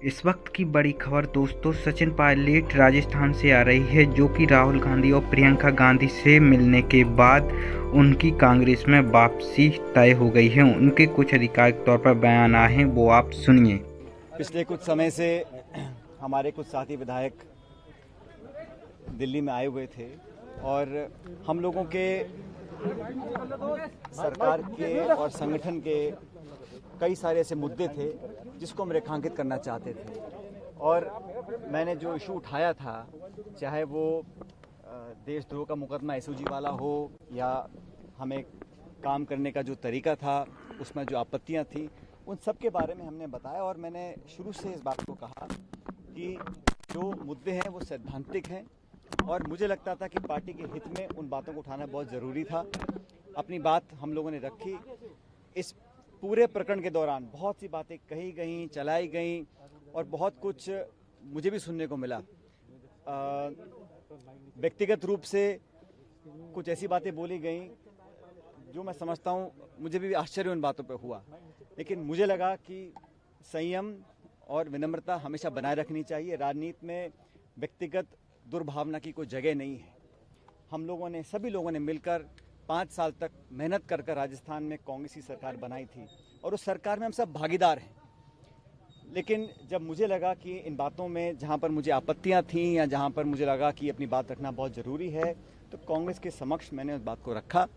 इस वक्त की बड़ी खबर दोस्तों, सचिन पायलट राजस्थान से आ रही है, जो कि राहुल गांधी और प्रियंका गांधी से मिलने के बाद उनकी कांग्रेस में वापसी तय हो गई है। उनके कुछ आधिकारिक तौर पर बयान आए हैं, वो आप सुनिए। पिछले कुछ समय से हमारे कुछ साथी विधायक दिल्ली में आए हुए थे और हम लोगों के सरकार के और संगठन के कई सारे ऐसे मुद्दे थे जिसको हम रेखांकित करना चाहते थे। और मैंने जो इशू उठाया था, चाहे वो देशद्रोह का मुकदमा एसओजी वाला हो या हमें काम करने का जो तरीका था उसमें जो आपत्तियां थी, उन सब के बारे में हमने बताया। और मैंने शुरू से इस बात को कहा कि जो मुद्दे हैं वो सैद्धांतिक हैं और मुझे लगता था कि पार्टी के हित में उन बातों को उठाना बहुत ज़रूरी था। अपनी बात हम लोगों ने रखी। इस पूरे प्रकरण के दौरान बहुत सी बातें कही गई, चलाई गई और बहुत कुछ मुझे भी सुनने को मिला। व्यक्तिगत रूप से कुछ ऐसी बातें बोली गई जो मैं समझता हूँ मुझे भी आश्चर्य उन बातों पे हुआ, लेकिन मुझे लगा कि संयम और विनम्रता हमेशा बनाए रखनी चाहिए। राजनीति में व्यक्तिगत दुर्भावना की कोई जगह नहीं है। हम लोगों ने, सभी लोगों ने मिलकर 5 साल तक मेहनत कर राजस्थान में कांग्रेस की सरकार बनाई थी और उस सरकार में हम सब भागीदार हैं। लेकिन जब मुझे लगा कि इन बातों में जहां पर मुझे आपत्तियां थीं या जहां पर मुझे लगा कि अपनी बात रखना बहुत ज़रूरी है, तो कांग्रेस के समक्ष मैंने उस बात को रखा।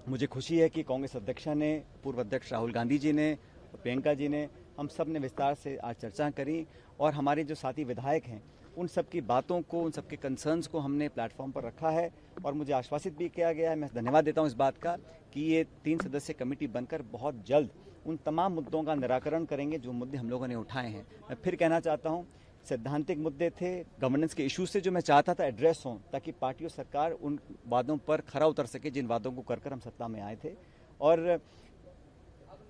मुझे खुशी है कि कांग्रेस अध्यक्षा ने, पूर्व अध्यक्ष राहुल गांधी जी ने, प्रियंका जी ने, हम सब ने विस्तार से आज चर्चा करी और हमारे जो साथी विधायक हैं उन सब की बातों को, उन सब के कंसर्न्स को हमने प्लेटफॉर्म पर रखा है। और मुझे आश्वासित भी किया गया है, मैं धन्यवाद देता हूं इस बात का, कि ये 3 सदस्य कमेटी बनकर बहुत जल्द उन तमाम मुद्दों का निराकरण करेंगे जो मुद्दे हम लोगों ने उठाए हैं। मैं फिर कहना चाहता हूँ, सैद्धांतिक मुद्दे थे, गवर्नेंस के इश्यूज से जो मैं चाहता था एड्रेस हों, ताकि पार्टी और सरकार उन वादों पर खरा उतर सके जिन वादों को कर हम सत्ता में आए थे। और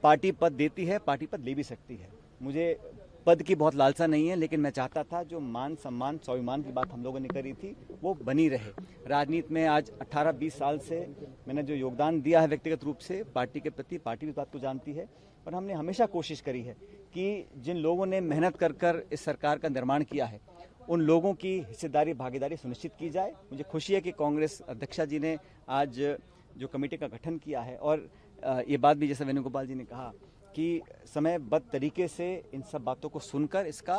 पार्टी पद देती है, पार्टी पद ले भी सकती है। मुझे पद की बहुत लालसा नहीं है, लेकिन मैं चाहता था जो मान सम्मान स्वाभिमान की बात हम लोगों ने करी थी वो बनी रहे। राजनीति में आज 18-20 साल से मैंने जो योगदान दिया है व्यक्तिगत रूप से पार्टी के प्रति, पार्टी भी इस बात को जानती है। और हमने हमेशा कोशिश करी है कि जिन लोगों ने मेहनत कर इस सरकार का निर्माण किया है उन लोगों की हिस्सेदारी, भागीदारी सुनिश्चित की जाए। मुझे खुशी है कि कांग्रेस अध्यक्षा जी ने आज जो कमेटी का गठन किया है, और ये बात भी जैसे वेणुगोपाल जी ने कहा कि समयबद्ध तरीके से इन सब बातों को सुनकर इसका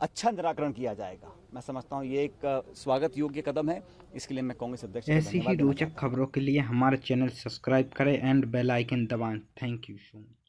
अच्छा निराकरण किया जाएगा। मैं समझता हूँ ये एक स्वागत योग्य कदम है। इसके लिए मैं कांग्रेस अध्यक्ष को ऐसी ही धन्यवाद देना रोचक चाहता हूँ। खबरों के लिए हमारा चैनल सब्सक्राइब करें एंड बेल आइकन दबाएं। Thank you so much.